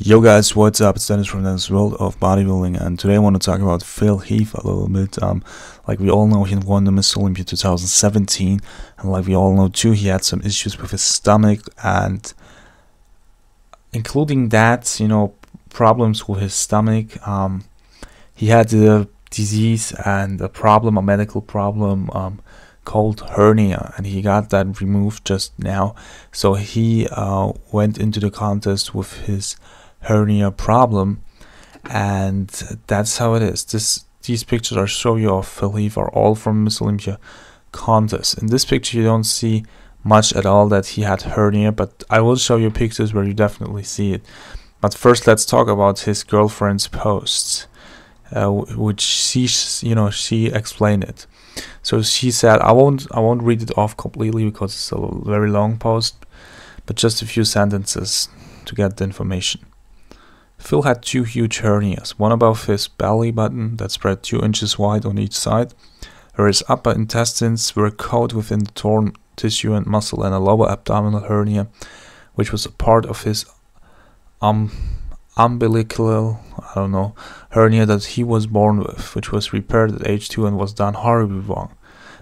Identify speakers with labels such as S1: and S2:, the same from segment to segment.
S1: Yo guys, what's up? It's Deniz from Deniz World of Bodybuilding, and today I want to talk about Heath a little bit. Like we all know, he won the Mr.Olympia 2017, and like we all know too, he had some issues with his stomach, and including that, problems with his stomach. He had a disease and a problem, a medical problem, called hernia, and he got that removed just now. So he went into the contest with his hernia problem, and that's how it is. These pictures I show you of Heath are all from Mr.Olympia contest. In this picture you don't see much at all that he had hernia, but I will show you pictures where you definitely see it. But first let's talk about his girlfriend's posts, which she explained it. So she said, I won't read it off completely because it's a very long post, but just a few sentences to get the information. Phil had two huge hernias, one above his belly button that spread 2 inches wide on each side, where his upper intestines were caught within the torn tissue and muscle, and a lower abdominal hernia, which was a part of his umbilical, hernia that he was born with, which was repaired at age 2 and was done horribly wrong.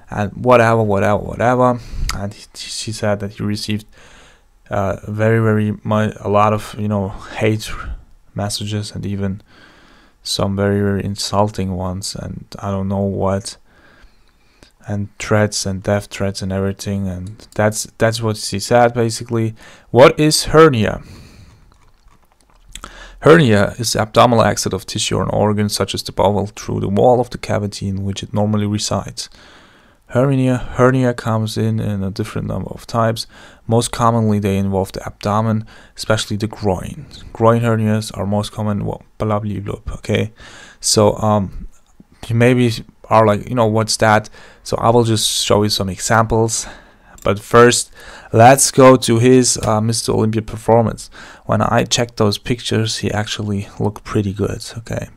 S1: And whatever. And she said that he received a lot of hate messages, and even some very insulting ones, and I don't know what, and threats and death threats and everything. And that's what she said basically. What is hernia? Hernia is the abdominal exit of tissue or an organ such as the bowel through the wall of the cavity in which it normally resides. Hernia comes in a different number of types. Most commonly they involve the abdomen, especially the groin. Groin hernias are most common. Okay, so you maybe are like, what's that? So I will just show you some examples. But first, let's go to his Mr. Olympia performance. When I checked those pictures, he actually looked pretty good. Okay,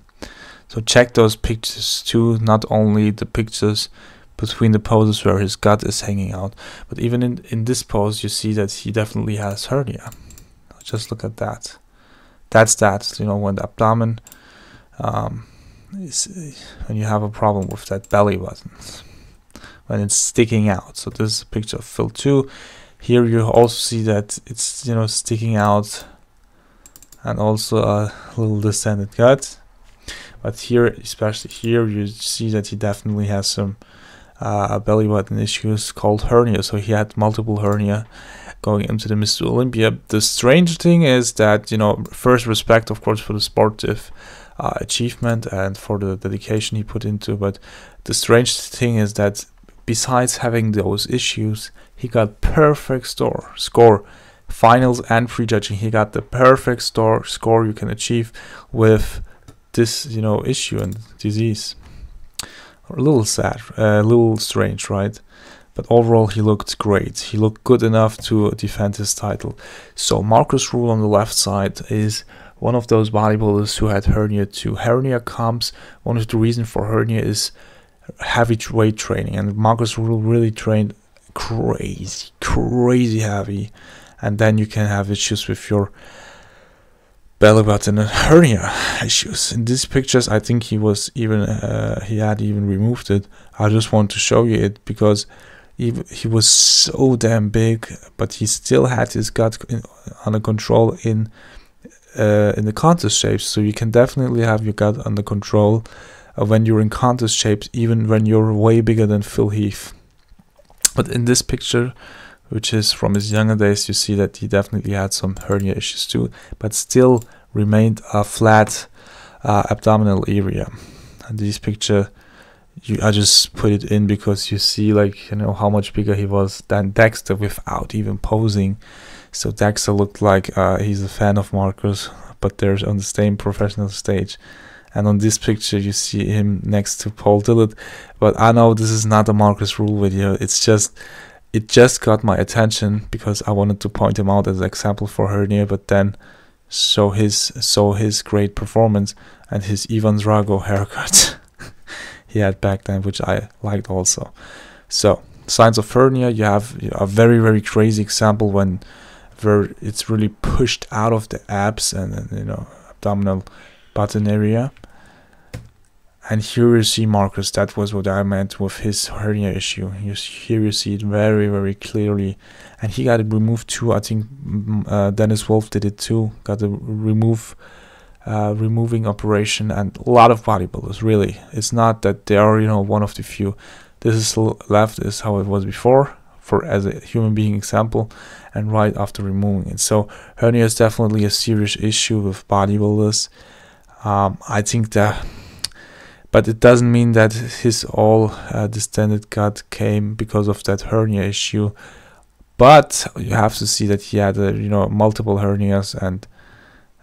S1: so check those pictures too. Not only the pictures between the poses where his gut is hanging out, but even in this pose you see that he definitely has hernia. Just look at that. That's that. When the abdomen when you have a problem with that belly button, when it's sticking out. So this is a picture of Phil too. Here you also see that it's sticking out, and also a little distended gut. But here, especially here, you see that he definitely has some belly button issues called hernia. So he had multiple hernia going into the Mr. Olympia. The strange thing is that, first, respect of course for the sportive achievement and for the dedication he put into, but the strange thing is that besides having those issues, he got perfect score finals and prejudging. He got the perfect score you can achieve with this issue and disease. A little sad, a little strange, right? But overall he looked great. He looked good enough to defend his title. So Marcus Rule on the left side is one of those bodybuilders who had hernia too. Hernia comes, one of the reasons for hernia is heavy weight training, and Marcus Rule really trained crazy heavy, and then you can have issues with your belly button and hernia issues. In these pictures I think he was even he had even removed it. I just want to show you it because he was so damn big, but he still had his gut under control in the contest shapes. So you can definitely have your gut under control when you're in contest shapes, even when you're way bigger than Heath. But in this picture, which is from his younger days, you see that he definitely had some hernia issues too, but still remained a flat abdominal area. And this picture, I just put it in because you see how much bigger he was than Dexter without even posing. So Dexter looked like he's a fan of Marcus, but they're on the same professional stage. And on this picture you see him next to Paul Dillard. But I know this is not a Marcus Rule video. It just got my attention because I wanted to point him out as an example for hernia, but then show his great performance and his Ivan Drago haircut he had back then, which I liked also. So signs of hernia, you have a very crazy example when where it's really pushed out of the abs and you know, abdominal button area. And here you see markers. That was what I meant with his hernia issue. Here you see it very, very clearly. And he got it removed too. I think Deniz Wolf did it too. Got a removing operation. And a lot of bodybuilders, really. It's not that they are, you know, one of the few. This is left is how it was before, for as a human being example, and right after removing it. So hernia is definitely a serious issue with bodybuilders. I think that, but it doesn't mean that his all distended gut came because of that hernia issue. But you have to see that he had you know, multiple hernias and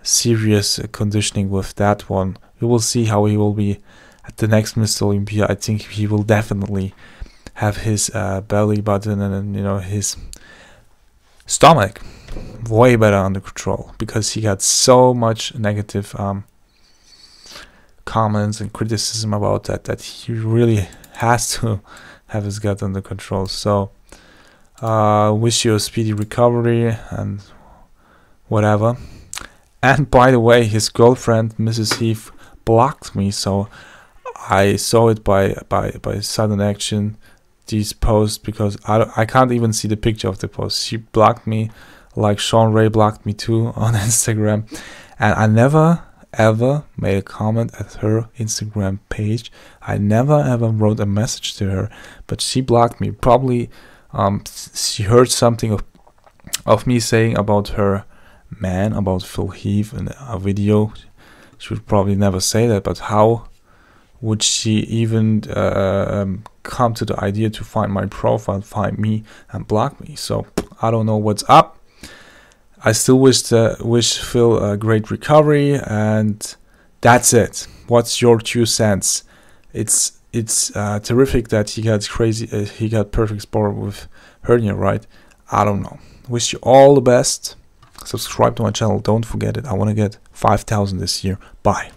S1: serious conditioning with that one. You will see how he will be at the next Mr. Olympia. I think he will definitely have his belly button and you know, his stomach way better under control, because he got so much negative comments and criticism about that he really has to have his gut under control. So wish you a speedy recovery and whatever. And by the way, his girlfriend Mrs. Heath blocked me, so I saw it by sudden action, these posts, because I can't even see the picture of the post. She blocked me, like Sean Ray blocked me too on Instagram, and I never ever made a comment at her Instagram page. I never ever wrote a message to her, but she blocked me. Probably she heard something of me saying about her man, about Phil Heath in a video. She would probably never say that, but how would she even come to the idea to find my profile, find me, and block me? So I don't know what's up. I still wish Phil a great recovery, and that's it. What's your 2 cents? It's terrific that he got perfect sport with hernia, right? I don't know. Wish you all the best. Subscribe to my channel. Don't forget it. I want to get 5,000 this year. Bye.